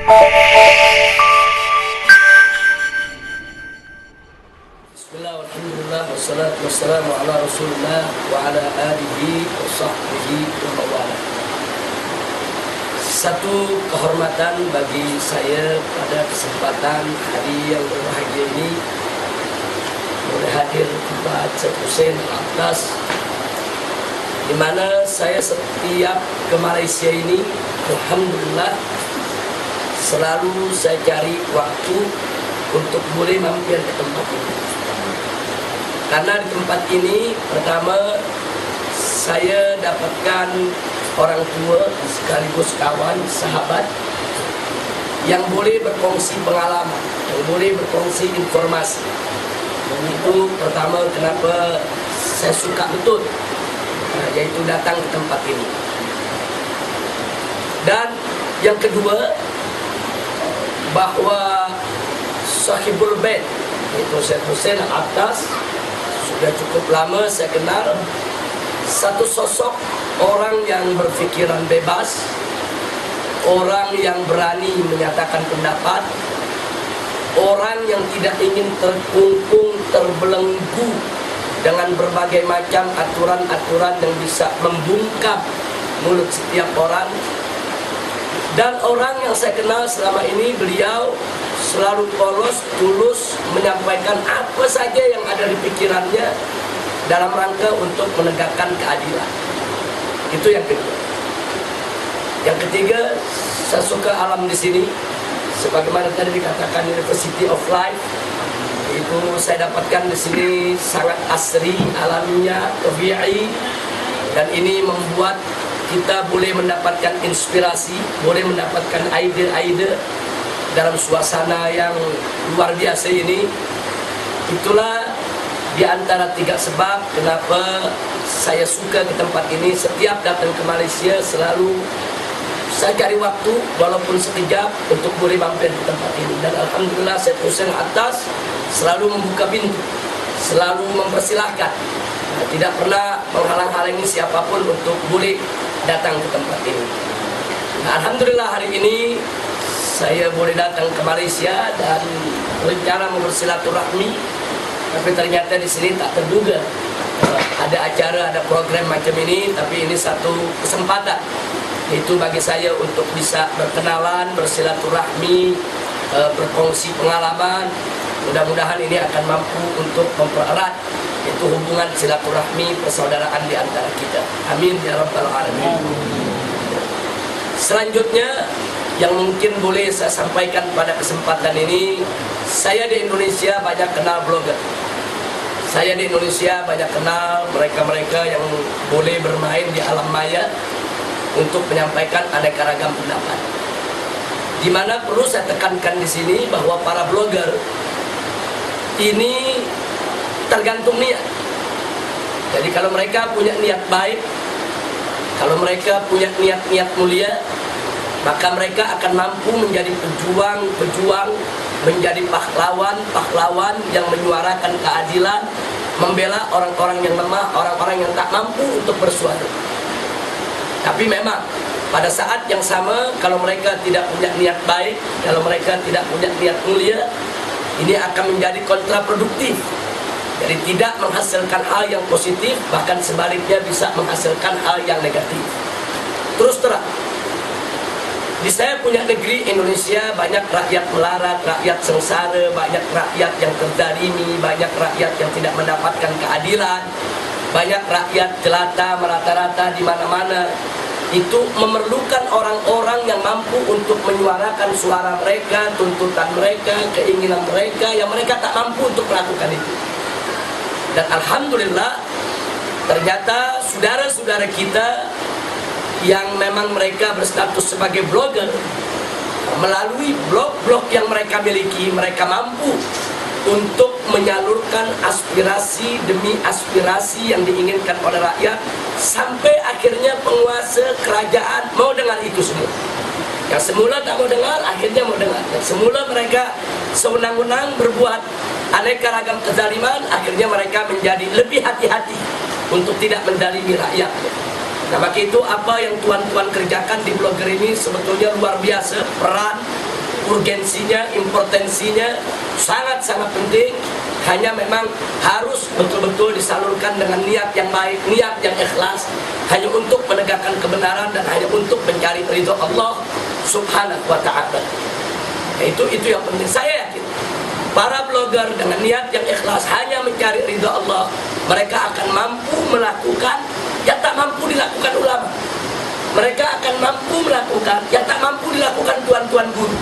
Bismillah, alhamdulillah, wassalatu wassalamu ala rasulullah wa ala alihi wa sahbihi wa mawala. Satu kehormatan bagi saya pada kesempatan hari yang berbahagia ini boleh hadir tempat Syekh Hussein Al-Aqdas, di mana saya setiap ke Malaysia ini alhamdulillah selalu saya cari waktu untuk boleh mampir ke tempat ini. Karena di tempat ini pertama saya dapatkan orang tua sekaligus kawan, sahabat yang boleh berkongsi pengalaman, yang boleh berkongsi informasi. Dan itu pertama kenapa saya suka betul, yaitu datang ke tempat ini. Dan yang kedua, bahwa Sahibul Bait, yaitu Syekh Hussein Al-Aqdas, sudah cukup lama saya kenal. Satu sosok orang yang berfikiran bebas, orang yang berani menyatakan pendapat, orang yang tidak ingin terkungkung, terbelenggu dengan berbagai macam aturan-aturan yang bisa membungkam mulut setiap orang. Dan orang yang saya kenal selama ini, beliau selalu polos, tulus menyampaikan apa saja yang ada di pikirannya dalam rangka untuk menegakkan keadilan. Itu yang kedua. Yang ketiga, saya suka alam di sini. Sebagaimana tadi dikatakan University of Life, itu saya dapatkan di sini sangat asri, alamnya, tabi'i, dan ini membuat kita boleh mendapatkan inspirasi, boleh mendapatkan ide-ide dalam suasana yang luar biasa ini. Itulah di antara tiga sebab kenapa saya suka ke tempat ini. Setiap datang ke Malaysia selalu saya cari waktu walaupun sekejap untuk boleh mampir di tempat ini. Dan alhamdulillah Syekh Hussein Al-Aqdas selalu membuka pintu, selalu mempersilahkan, tidak pernah menghalang-halangi siapapun untuk boleh datang ke tempat ini. Nah, alhamdulillah hari ini saya boleh datang ke Malaysia dan rencana bersilaturahmi, tapi ternyata di sini tak terduga ada acara, ada program macam ini. Tapi ini satu kesempatan, itu bagi saya untuk bisa berkenalan, bersilaturahmi, berkongsi pengalaman. Mudah-mudahan ini akan mampu untuk mempererat itu hubungan silaturahmi, persaudaraan di antara kita. Amin ya rabbal alamin. Selanjutnya yang mungkin boleh saya sampaikan pada kesempatan ini, saya di Indonesia banyak kenal blogger. Saya di Indonesia banyak kenal mereka-mereka yang boleh bermain di alam maya untuk menyampaikan aneka ragam pendapat. Di mana perlu saya tekankan di sini bahwa para blogger ini tergantung niat. Jadi kalau mereka punya niat baik, kalau mereka punya niat-niat mulia, maka mereka akan mampu menjadi pejuang-pejuang, menjadi pahlawan-pahlawan yang menyuarakan keadilan, membela orang-orang yang lemah, orang-orang yang tak mampu untuk bersuara. Tapi memang pada saat yang sama, kalau mereka tidak punya niat baik, kalau mereka tidak punya niat mulia, ini akan menjadi kontraproduktif. Jadi tidak menghasilkan hal yang positif, bahkan sebaliknya bisa menghasilkan hal yang negatif. Terus terang, di saya punya negeri Indonesia banyak rakyat melarat, rakyat sengsara, banyak rakyat yang terzalimi, banyak rakyat yang tidak mendapatkan keadilan, banyak rakyat jelata merata-rata di mana-mana. Itu memerlukan orang-orang yang mampu untuk menyuarakan suara mereka, tuntutan mereka, keinginan mereka yang mereka tak mampu untuk melakukan itu. Dan alhamdulillah ternyata saudara-saudara kita yang memang mereka berstatus sebagai blogger, melalui blog-blog yang mereka miliki, mereka mampu untuk menyalurkan aspirasi demi aspirasi yang diinginkan oleh rakyat, sampai akhirnya penguasa kerajaan mau dengar itu semua. Yang semula tak mau dengar, akhirnya mau dengar. Yang semula mereka sewenang-wenang berbuat aneka ragam kezaliman, akhirnya mereka menjadi lebih hati-hati untuk tidak mendalimi rakyat. Nah, maka itu apa yang tuan-tuan kerjakan di blogger ini sebetulnya luar biasa. Peran urgensinya, importansinya sangat-sangat penting. Hanya memang harus betul-betul disalurkan dengan niat yang baik, niat yang ikhlas, hanya untuk menegakkan kebenaran dan hanya untuk mencari ridho Allah Subhanahu wa ta'ala. Itu yang penting. Saya yakin para blogger dengan niat yang ikhlas hanya mencari ridho Allah, mereka akan mampu melakukan yang tak mampu dilakukan ulama. Mereka akan mampu melakukan yang tak mampu dilakukan tuan-tuan guru.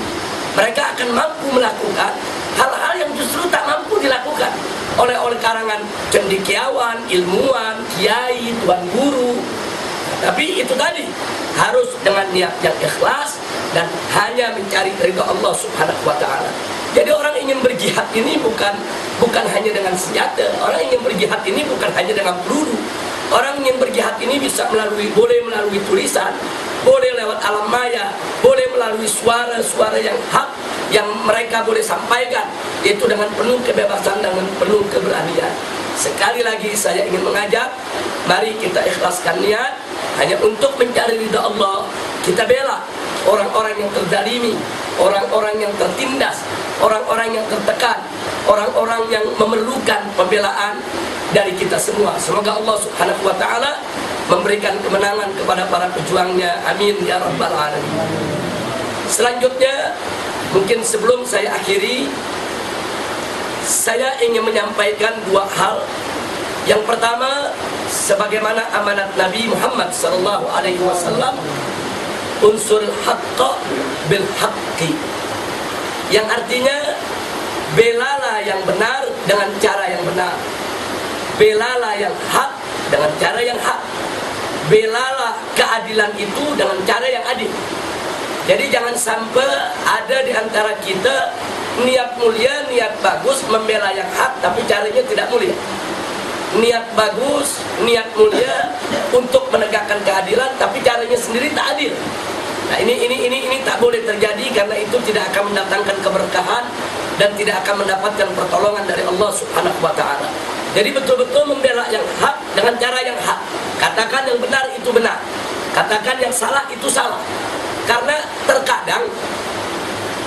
Mereka akan mampu melakukan hal-hal yang justru tak mampu dilakukan oleh karangan cendekiawan, ilmuwan, kiai, tuan guru. Tapi itu tadi harus dengan niat yang ikhlas dan hanya mencari ridho Allah Subhanahu wa ta'ala. Jadi orang ingin berjihad ini bukan hanya dengan senjata. Orang ingin berjihad ini bukan hanya dengan peluru. Orang ingin berjihad ini boleh melalui tulisan, boleh lewat alam maya, boleh melalui suara-suara yang hak yang mereka boleh sampaikan, yaitu dengan penuh kebebasan dan dengan penuh keberanian. Sekali lagi saya ingin mengajak, mari kita ikhlaskan niat hanya untuk mencari ridha Allah. Kita bela orang-orang yang terzalimi, orang-orang yang tertindas, orang-orang yang tertekan, orang-orang yang memerlukan pembelaan dari kita semua. Semoga Allah Subhanahu wa ta'ala memberikan kemenangan kepada para pejuangnya. Amin ya rabbal alamin. Selanjutnya, mungkin sebelum saya akhiri, saya ingin menyampaikan dua hal. Yang pertama, sebagaimana amanat Nabi Muhammad sallallahu alaihi wasallam, unsur haqqa bil haqqi, yang artinya belalah yang benar dengan cara yang benar, belalah yang hak dengan cara yang hak, belalah keadilan itu dengan cara yang adil. Jadi jangan sampai ada di antara kita niat mulia, niat bagus membela yang hak, tapi caranya tidak mulia. Niat bagus, niat mulia untuk menegakkan keadilan, tapi caranya sendiri tak adil. Nah, ini tak boleh terjadi, karena itu tidak akan mendatangkan keberkahan dan tidak akan mendapatkan pertolongan dari Allah Subhanahu wa ta'ala. Jadi betul-betul membela yang hak dengan cara yang hak. Katakan yang benar itu benar, katakan yang salah itu salah. Karena terkadang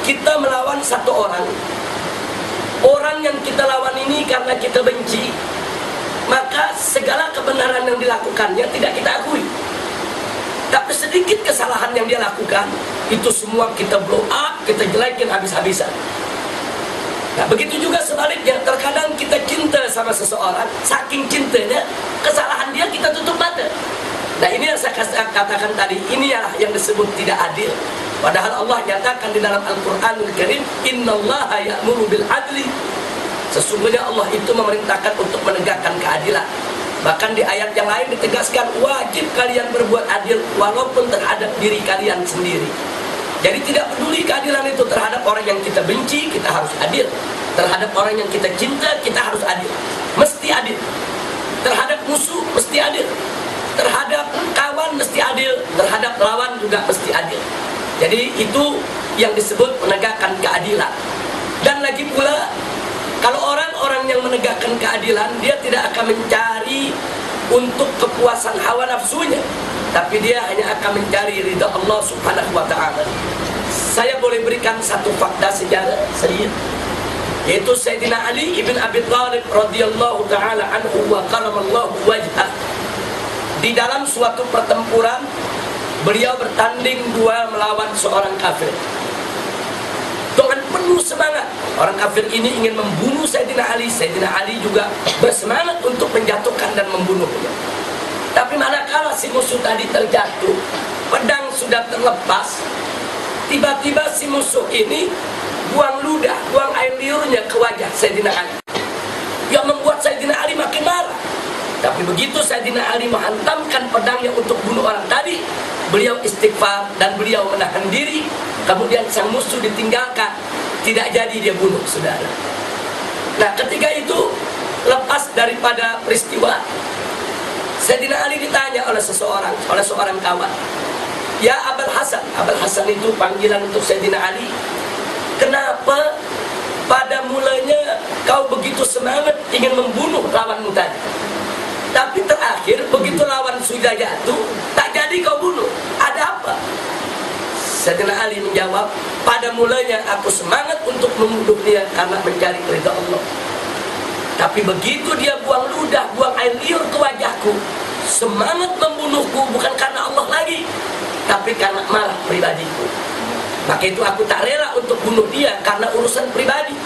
kita melawan satu orang yang kita lawan ini karena kita benci, maka segala kebenaran yang dilakukannya tidak kita akui. Tapi sedikit kesalahan yang dia lakukan, itu semua kita blow up, kita jelekin habis-habisan. Nah, begitu juga sebaliknya, terkadang kita cinta sama seseorang, saking cintanya, kesalahan dia kita tutup mata. Nah, ini yang saya katakan tadi, inilah yang disebut tidak adil. Padahal Allah nyatakan di dalam Al-Quranul Karim, innallaha ya'muru bil adli. Sesungguhnya Allah itu memerintahkan untuk menegakkan keadilan. Bahkan di ayat yang lain ditegaskan, wajib kalian berbuat adil walaupun terhadap diri kalian sendiri. Jadi tidak peduli keadilan itu terhadap orang yang kita benci, kita harus adil. Terhadap orang yang kita cinta, kita harus adil. Mesti adil. Terhadap musuh, mesti adil. Terhadap kawan mesti adil, terhadap lawan juga mesti adil. Jadi itu yang disebut menegakkan keadilan. Dan lagi pula, kalau orang-orang yang menegakkan keadilan, dia tidak akan mencari untuk kepuasan hawa nafsunya, tapi dia hanya akan mencari ridha Allah Subhanahu wa ta'ala. Saya boleh berikan satu fakta sejarah sedikit, yaitu Sayyidina Ali ibn Abi Thalib radhiyallahu ta'ala anhu wa karamallahu wajhah. Di dalam suatu pertempuran, beliau bertanding duel melawan seorang kafir. Dengan penuh semangat, orang kafir ini ingin membunuh Sayyidina Ali. Sayyidina Ali juga bersemangat untuk menjatuhkan dan membunuhnya. Tapi manakala si musuh tadi terjatuh, pedang sudah terlepas, tiba-tiba si musuh ini buang ludah, buang air liurnya ke wajah Sayyidina Ali, yang membuat Sayyidina Ali makin marah. Tapi begitu Sayyidina Ali menghantamkan pedangnya untuk bunuh orang tadi, beliau istighfar dan beliau menahan diri. Kemudian sang musuh ditinggalkan, tidak jadi dia bunuh, saudara. Nah, ketika itu lepas daripada peristiwa, Sayyidina Ali ditanya oleh seorang kawan, ya Abul Hasan. Abul Hasan itu panggilan untuk Sayyidina Ali. Kenapa pada mulanya kau begitu semangat ingin membunuh lawanmu tadi, tapi terakhir begitu lawan sudah jatuh, tak jadi kau bunuh? Ada apa? Sayyidina Ali menjawab, pada mulanya aku semangat untuk membunuh dia karena mencari ridha Allah. Tapi begitu dia buang ludah, buang air liur ke wajahku, semangat membunuhku bukan karena Allah lagi, tapi karena marah pribadiku. Maka itu aku tak rela untuk bunuh dia karena urusan pribadi.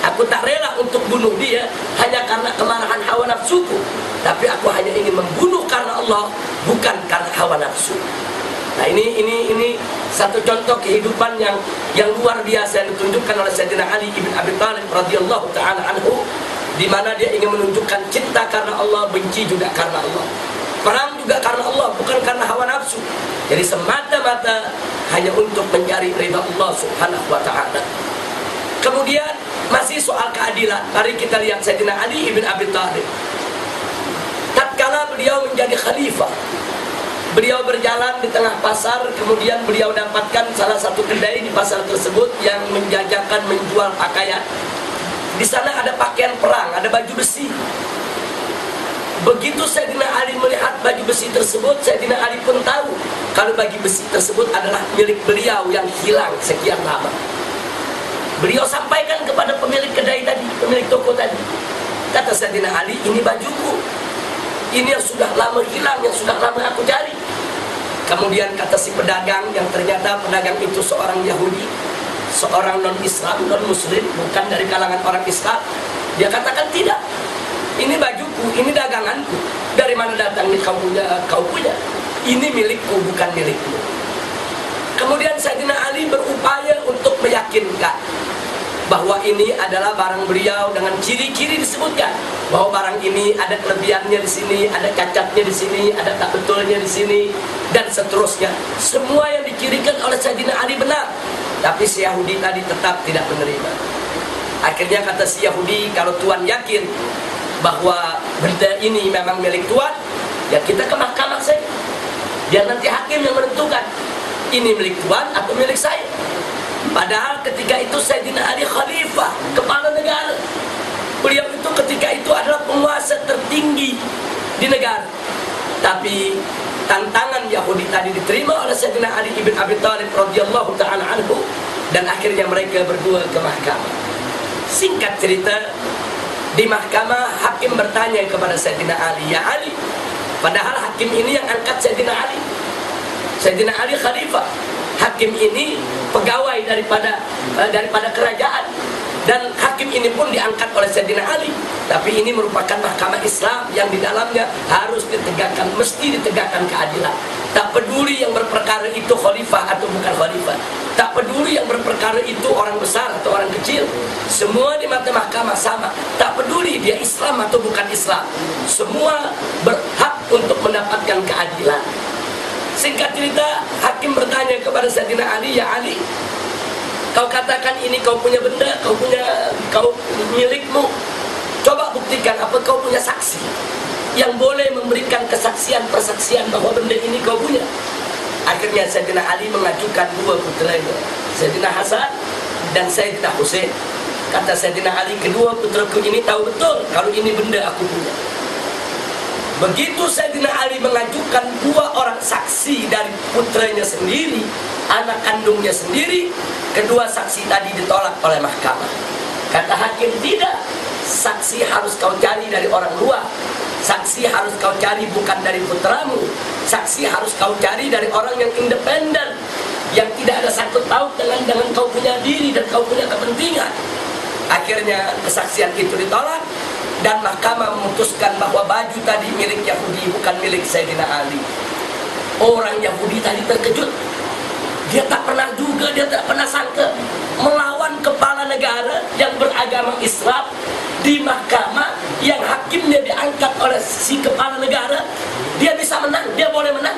Aku tak rela untuk bunuh dia hanya karena kemarahan hawa nafsuku. Tapi aku hanya ingin membunuh karena Allah, bukan karena hawa nafsu. Nah ini satu contoh kehidupan yang luar biasa yang ditunjukkan oleh Sayyidina Ali ibn Abi Thalib radhiyallahu taala anhu, di mana dia ingin menunjukkan cinta karena Allah, benci juga karena Allah. Perang juga karena Allah, bukan karena hawa nafsu. Jadi semata-mata hanya untuk mencari ridha Allah Subhanahu wa taala. Kemudian masih soal keadilan, mari kita lihat Sayyidina Ali ibn Abi Thalib. Tatkala beliau menjadi khalifah, beliau berjalan di tengah pasar, kemudian beliau dapatkan salah satu kedai di pasar tersebut yang menjajakan menjual pakaian. Di sana ada pakaian perang, ada baju besi. Begitu Sayyidina Ali melihat baju besi tersebut, Sayyidina Ali pun tahu kalau baju besi tersebut adalah milik beliau yang hilang sekian lama. Beliau sampaikan kepada pemilik kedai tadi, pemilik toko tadi. Kata Sayyidina Ali, ini bajuku. Ini yang sudah lama hilang, yang sudah lama aku cari. Kemudian kata si pedagang, yang ternyata pedagang itu seorang Yahudi, seorang non-Islam, non-Muslim, bukan dari kalangan orang Islam. Dia katakan, tidak, ini bajuku, ini daganganku. Dari mana datang ini kau punya? Ini milikku, bukan milikmu. Kemudian Sayyidina Ali berupaya untuk meyakinkan bahwa ini adalah barang beliau dengan ciri-ciri disebutkan, bahwa barang ini ada kelebihannya di sini, ada cacatnya di sini, ada tak betulnya di sini, dan seterusnya. Semua yang dicirikan oleh Sayyidina Ali benar, tapi si Yahudi tadi tetap tidak menerima. Akhirnya kata si Yahudi, kalau Tuan yakin bahwa benda ini memang milik Tuan, ya kita ke mahkamah saja, biar nanti hakim yang menentukan ini milik Tuan atau milik saya. Padahal ketika itu Sayyidina Ali khalifah, kepala negara. Beliau itu ketika itu adalah penguasa tertinggi di negara. Tapi tantangan Yahudi tadi diterima oleh Sayyidina Ali ibn Abi Thalib radhiyallahu ta'ala anhu, dan akhirnya mereka berdua ke mahkamah. Singkat cerita, di mahkamah hakim bertanya kepada Sayyidina Ali, ya Ali, padahal hakim ini yang angkat Sayyidina Ali. Sayyidina Ali khalifah, hakim ini pegawai daripada kerajaan, dan hakim ini pun diangkat oleh Sayyidina Ali. Tapi ini merupakan mahkamah Islam yang di dalamnya harus ditegakkan, mesti ditegakkan keadilan. Tak peduli yang berperkara itu khalifah atau bukan khalifah, tak peduli yang berperkara itu orang besar atau orang kecil, semua di mata mahkamah sama. Tak peduli dia Islam atau bukan Islam, semua berhak untuk mendapatkan keadilan. Singkat cerita, hakim bertanya kepada Sayyidina Ali, ya Ali, kau katakan ini kau punya benda, kau milikmu. Coba buktikan, apa kau punya saksi yang boleh memberikan persaksian bahwa benda ini kau punya. Akhirnya Sayyidina Ali mengajukan dua putranya, Sayyidina Hasan dan Sayyidina Husain. Kata Sayyidina Ali, kedua putraku ini tahu betul kalau ini benda aku punya. Begitu Sayyidina Ali mengajukan dua orang saksi dari putranya sendiri, anak kandungnya sendiri, kedua saksi tadi ditolak oleh mahkamah. Kata hakim, tidak, saksi harus kau cari dari orang luar, saksi harus kau cari bukan dari putramu, saksi harus kau cari dari orang yang independen, yang tidak ada sangkut paut dengan kau punya diri dan kau punya kepentingan. Akhirnya kesaksian itu ditolak, dan mahkamah memutuskan bahwa baju tadi milik Yahudi, bukan milik Sayyidina Ali. Orang Yahudi tadi terkejut. Dia tak pernah duga, dia tak pernah sangka melawan kepala negara yang beragama Islam di mahkamah yang hakimnya diangkat oleh si kepala negara. Dia bisa menang, dia boleh menang.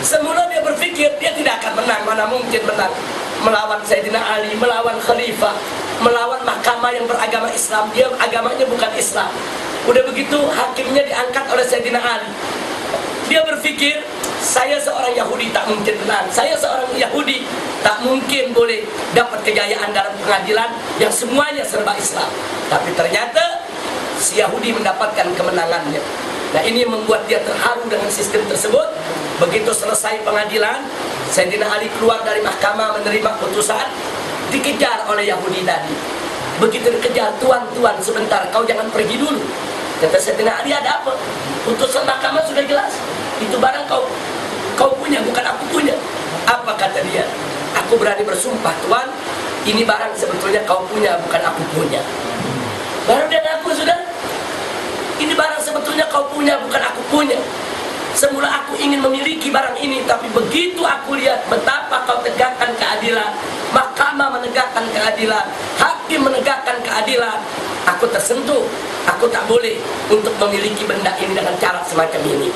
Semula dia berpikir dia tidak akan menang, mana mungkin menang melawan Sayyidina Ali, melawan khalifah, melawan mahkamah yang beragama Islam. Dia agamanya bukan Islam. Udah begitu hakimnya diangkat oleh Sayyidina Ali. Dia berpikir, saya seorang Yahudi tak mungkin menang, saya seorang Yahudi tak mungkin boleh dapat kejayaan dalam pengadilan yang semuanya serba Islam. Tapi ternyata si Yahudi mendapatkan kemenangannya. Nah, ini membuat dia terharu dengan sistem tersebut. Begitu selesai pengadilan, Sayyidina Ali keluar dari mahkamah menerima putusan, dikejar oleh Yahudi tadi. Begitu dikejar, tuan sebentar, kau jangan pergi dulu. Kata Sayyidina Ali, ada apa? Putusan mahkamah sudah jelas. Itu barang kau punya, bukan aku punya. Apa kata dia? Aku berani bersumpah, tuan, ini barang sebetulnya kau punya, bukan aku punya. Baru dia ngaku, sudah. Ini barang sebetulnya kau punya, bukan aku punya. Semula aku ingin memiliki barang ini, tapi begitu aku lihat betapa kau tegakkan keadilan, mahkamah menegakkan keadilan, hakim menegakkan keadilan, aku tersentuh. Aku tak boleh untuk memiliki benda ini dengan cara semacam ini.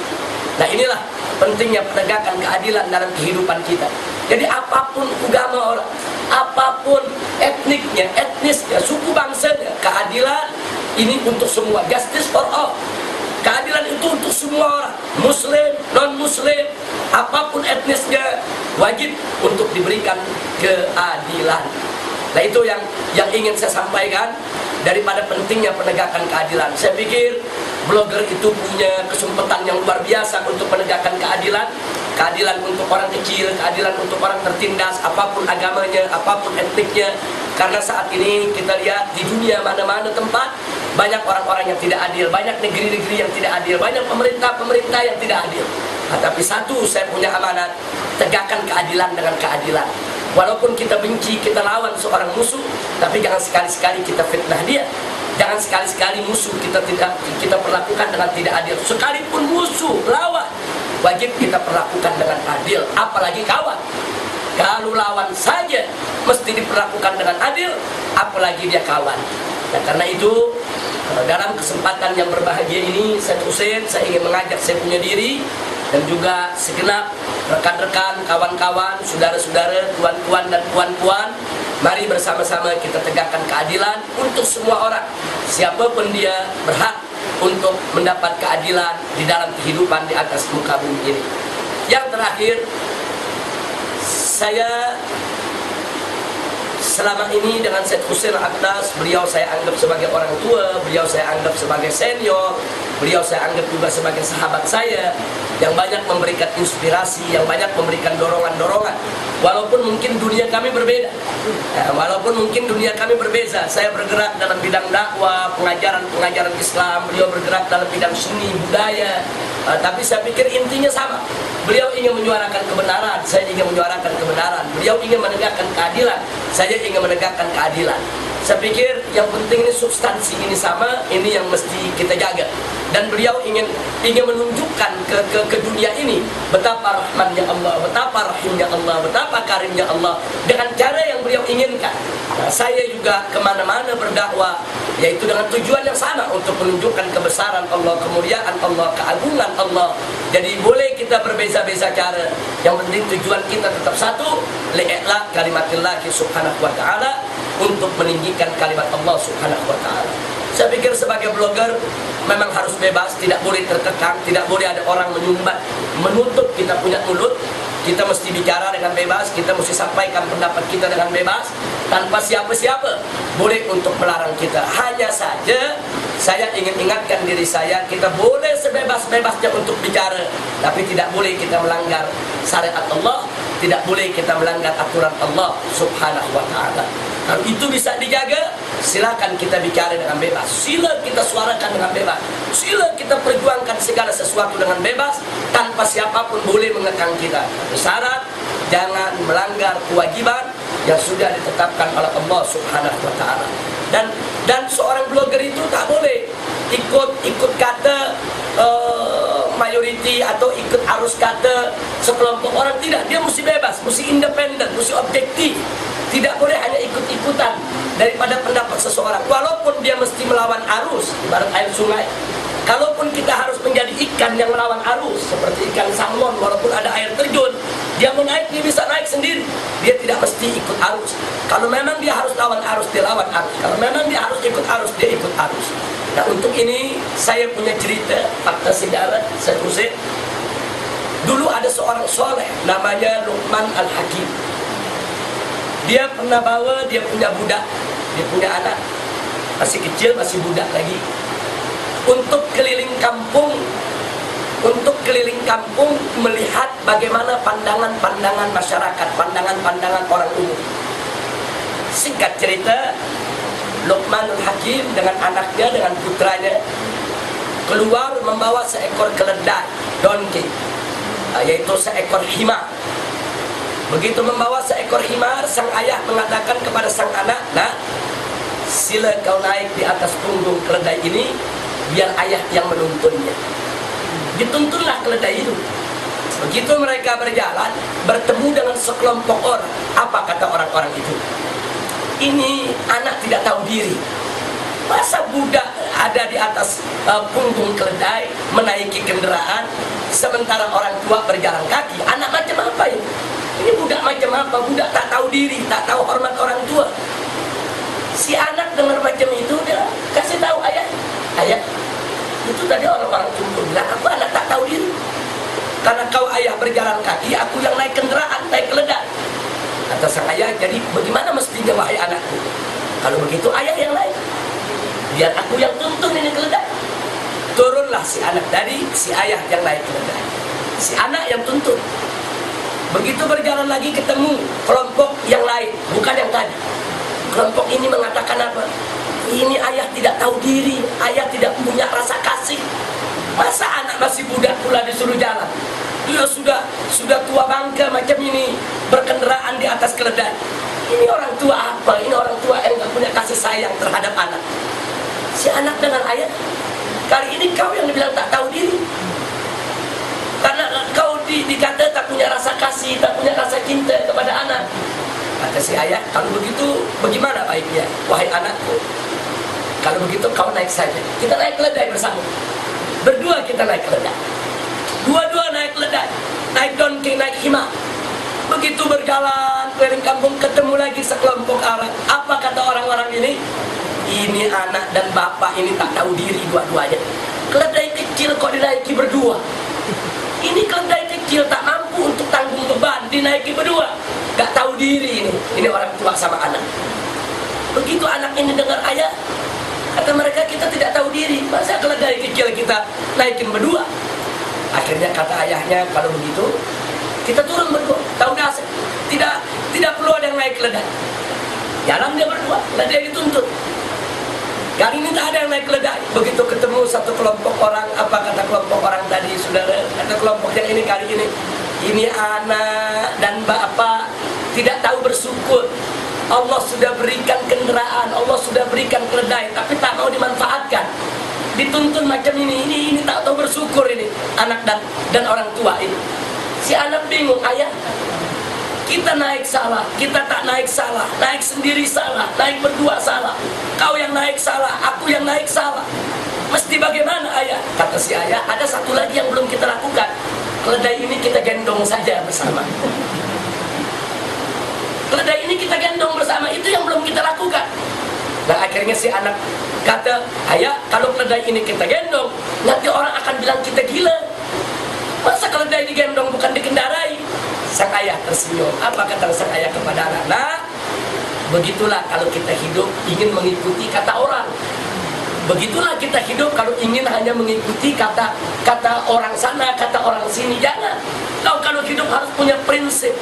Nah, inilah pentingnya penegakan keadilan dalam kehidupan kita. Jadi apapun agama orang, apapun etnisnya, suku bangsanya, keadilan ini untuk semua, justice for all. Keadilan itu untuk semua orang, muslim, non-muslim, apapun etnisnya, wajib untuk diberikan keadilan. Nah, itu yang ingin saya sampaikan daripada pentingnya penegakan keadilan. Saya pikir blogger itu punya kesempatan yang luar biasa untuk menegakkan keadilan. Keadilan untuk orang kecil, keadilan untuk orang tertindas, apapun agamanya, apapun etniknya. Karena saat ini kita lihat di dunia mana-mana tempat, banyak orang-orang yang tidak adil, banyak negeri-negeri yang tidak adil, banyak pemerintah yang tidak adil. Nah, tapi satu, saya punya amanat, tegakkan keadilan dengan keadilan. Walaupun kita benci, kita lawan seorang musuh, tapi jangan sekali-sekali kita fitnah dia. Jangan sekali-sekali musuh kita perlakukan dengan tidak adil. Sekalipun musuh lawan, wajib kita perlakukan dengan adil, apalagi kawan. Kalau lawan saja mesti diperlakukan dengan adil, apalagi dia kawan. Nah, karena itu dalam kesempatan yang berbahagia ini, saya ingin mengajak saya punya diri dan juga segenap rekan-rekan, kawan-kawan, saudara-saudara, tuan-tuan dan puan-puan, mari bersama-sama kita tegakkan keadilan untuk semua orang. Siapapun dia berhak untuk mendapat keadilan di dalam kehidupan di atas muka bumi ini. Yang terakhir, saya selama ini dengan Syed Hussein Aqdas, beliau saya anggap sebagai orang tua, beliau saya anggap sebagai senior, beliau saya anggap juga sebagai sahabat saya yang banyak memberikan inspirasi, yang banyak memberikan dorongan-dorongan. Walaupun mungkin dunia kami berbeda, saya bergerak dalam bidang dakwah, pengajaran Islam, beliau bergerak dalam bidang seni, budaya, tapi saya pikir intinya sama. Beliau ingin menyuarakan kebenaran, saya ingin menyuarakan kebenaran. Beliau ingin menegakkan keadilan, saya ingin menegakkan keadilan. Saya pikir yang penting ini substansi ini sama, ini yang mesti kita jaga. Dan beliau ingin menunjukkan ke dunia ini betapa rahmannya Allah, betapa rahimnya Allah, betapa karimnya Allah dengan cara yang beliau inginkan. Nah, saya juga kemana-mana berdakwah, yaitu dengan tujuan yang sama, untuk menunjukkan kebesaran Allah, kemuliaan Allah, keagungan Allah. Jadi boleh kita berbeza-beza cara, yang penting tujuan kita tetap satu, li'la kalimatillah subhanahu wa ta'ala, untuk meninggikan kalimat Allah subhanahu wa ta'ala. Saya pikir sebagai blogger memang harus bebas, tidak boleh terkekang, tidak boleh ada orang menutup kita punya mulut. Kita mesti bicara dengan bebas, kita mesti sampaikan pendapat kita dengan bebas, tanpa siapa-siapa boleh untuk melarang kita. Hanya saja saya ingin ingatkan diri saya, kita boleh sebebas-bebasnya untuk bicara, tapi tidak boleh kita melanggar syariat Allah, tidak boleh kita melanggar aturan Allah subhanahu wa ta'ala. Kalau itu bisa dijaga, silakan kita bicara dengan bebas, sila kita suarakan dengan bebas, sila kita perjuangkan segala sesuatu dengan bebas, tanpa siapapun boleh mengekang kita. Syarat jangan melanggar kewajiban yang sudah ditetapkan oleh Allah subhanahu wa ta'ala. Dan seorang blogger itu tak boleh ikut kata mayoriti atau ikut arus kata sekelompok orang. Tidak, dia mesti bebas, mesti independen, mesti objektif. Tidak boleh hanya ikut-ikutan daripada pendapat seseorang, walaupun dia mesti melawan arus, ibarat air sungai. Kalaupun kita harus menjadi ikan yang melawan arus, seperti ikan salmon, walaupun ada air terjun, dia mau naik, dia bisa naik sendiri. Dia tidak mesti ikut arus. Kalau memang dia harus lawan arus, dia lawan arus. Kalau memang dia harus ikut arus, dia ikut arus. Nah, untuk ini saya punya cerita, fakta sejarah, saya Hussein. Dulu ada seorang soleh, namanya Luqman Al-Hakim. Dia pernah bawa, dia punya budak, dia punya anak, masih kecil, masih budak lagi, untuk keliling kampung untuk keliling kampung melihat bagaimana pandangan-pandangan masyarakat, pandangan-pandangan orang umum. Singkat cerita, Luqmanul Hakim dengan anaknya, dengan putranya keluar membawa seekor keledai, donkey, yaitu seekor himar. Begitu membawa seekor himar, sang ayah mengatakan kepada sang anak, "Nak, sila kau naik di atas punggung keledai ini, biar ayah yang menuntunnya." Dituntunlah keledai itu. Begitu mereka berjalan, bertemu dengan sekelompok orang. Apa kata orang-orang itu? Ini anak tidak tahu diri. Masa budak ada di atas punggung keledai, menaiki kendaraan, sementara orang tua berjalan kaki? Anak macam apa ini? Ini budak macam apa? Budak tak tahu diri, tak tahu hormat orang tua. Si anak dengar macam itu, dia kasih tahu ayah, "Ayah, itu tadi orang-orang tua bilang aku anak tak tahu diri. Karena kau ayah berjalan kaki, aku yang naik kendaraan, naik keledai." Kata sang ayah, "Jadi bagaimana mestinya wahai anakku? Kalau begitu ayah yang naik, biar aku yang tuntun ini keledai." Turunlah si anak dari si ayah yang naik keledai. Si anak yang tuntun. Begitu berjalan lagi ketemu kelompok yang lain, bukan yang tadi. Kelompok ini mengatakan apa? Ini ayah tidak tahu diri, ayah tidak punya rasa kasih. Masa anak masih budak pula disuruh jalan? Dia sudah tua bangka macam ini, berkendaraan di atas keledai. Ini orang tua apa? Ini orang tua yang tak punya kasih sayang terhadap anak. Si anak dengan ayah, "Kali ini kau yang dibilang tak tahu diri. Karena kau dikata tak punya rasa kasih, tak punya rasa cinta kepada anak." Kata si ayah, "Kalau begitu bagaimana baiknya, wahai anakku? Kalau begitu kau naik saja. Kita naik keledai bersama. Berdua kita naik keledai. Dua-dua naik keledai, naik donkey, naik himar." Begitu berjalan keliling kampung, ketemu lagi sekelompok orang. Apa kata orang-orang ini? Ini anak dan bapak ini tak tahu diri dua-duanya. Keledai kecil kok dinaiki berdua. Ini keledai kecil tak mampu untuk tanggung beban, dinaiki berdua. Gak tahu diri ini. Ini orang tua sama anak. Begitu anak ini dengar ayah, kata mereka, "Kita tidak tahu diri. Masa keledai kecil kita naikin berdua?" Akhirnya kata ayahnya, "Kalau begitu kita turun berdua. Tahu dasar. Tidak perlu ada yang naik keledai. Jalan dia berdua, keledai dituntut." Kali ini tak ada yang naik keledai. Begitu ketemu satu kelompok orang, apa kata kelompok orang tadi, saudara? Kata kelompok yang ini kali ini anak dan bapak tidak tahu bersyukur. Allah sudah berikan kendaraan, Allah sudah berikan keledai, tapi tak mau dimanfaatkan. Dituntun macam ini tak tahu bersyukur ini anak dan orang tua ini. Si anak bingung, "Ayah, kita naik salah, kita tak naik salah, naik sendiri salah, naik berdua salah. Kau yang naik salah, aku yang naik salah. Mesti bagaimana ayah?" Kata si ayah, "Ada satu lagi yang belum kita lakukan. Keledai ini kita gendong saja bersama. Keledai ini kita gendong bersama, itu yang belum kita lakukan." Nah akhirnya si anak kata, "Ayah, kalau keledai ini kita gendong, nanti orang akan bilang kita gila. Masa keledai digendong bukan dikendarai?" Sang ayah tersenyum. Apa kata sang ayah kepada anak? "Nah, begitulah kalau kita hidup ingin mengikuti kata orang. Begitulah kita hidup kalau ingin hanya mengikuti kata orang sana, kata orang sini. Jangan. Kau kalau hidup harus punya prinsip.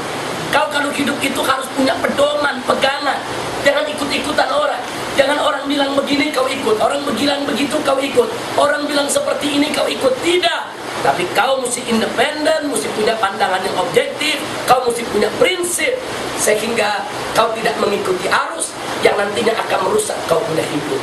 Kau kalau hidup itu harus punya pedoman, pegangan. Jangan ikut-ikutan orang. Jangan orang bilang begini kau ikut, orang bilang begitu kau ikut, orang bilang seperti ini kau ikut. Tidak. Tapi kau mesti independen, mesti punya pandangan yang objektif, kau mesti punya prinsip, sehingga kau tidak mengikuti arus yang nantinya akan merusak kau punya hidup."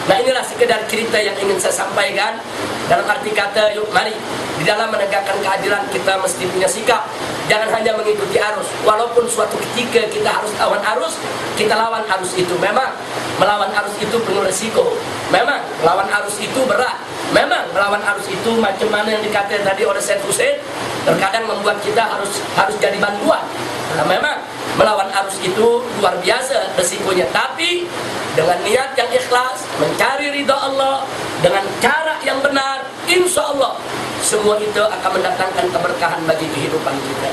Nah inilah sekedar cerita yang ingin saya sampaikan. Dalam arti kata, yuk mari di dalam menegakkan keadilan kita mesti punya sikap. Jangan hanya mengikuti arus. Walaupun suatu ketika kita harus lawan arus, kita lawan arus itu. Memang melawan arus itu penuh resiko. Memang melawan arus itu berat. Memang melawan arus itu macam mana yang dikatakan tadi oleh Syed Hussein, terkadang membuat kita harus jadi bantuan. Nah, memang melawan arus itu luar biasa resikonya. Tapi dengan niat yang ikhlas, mencari ridha Allah, dengan cara yang benar, insya Allah semua itu akan mendatangkan keberkahan bagi kehidupan kita.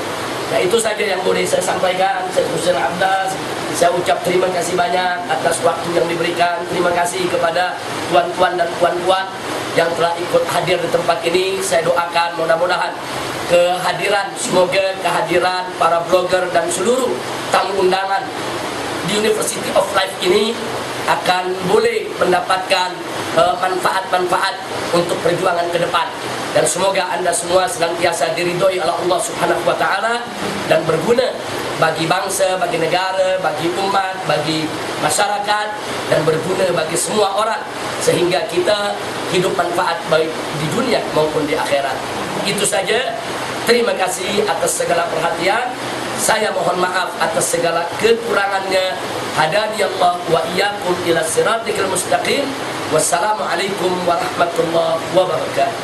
Nah itu saja yang boleh saya sampaikan. Saya Hussein Abdas. Saya ucap terima kasih banyak atas waktu yang diberikan. Terima kasih kepada tuan-tuan dan puan-puan yang telah ikut hadir di tempat ini. Saya doakan mudah-mudahan semoga kehadiran para blogger dan seluruh tamu undangan di University of Life ini akan boleh mendapatkan manfaat-manfaat untuk perjuangan ke depan. Dan semoga Anda semua senantiasa diridhoi oleh Allah Subhanahu wa taala dan berguna bagi bangsa, bagi negara, bagi umat, bagi masyarakat, dan berguna bagi semua orang sehingga kita hidup manfaat baik di dunia maupun di akhirat. Itu saja. Terima kasih atas segala perhatian. Saya mohon maaf atas segala kekurangannya. Hadaniyallah wa iyyakum ila siratikal mustaqim. Wassalamualaikum warahmatullahi wabarakatuh.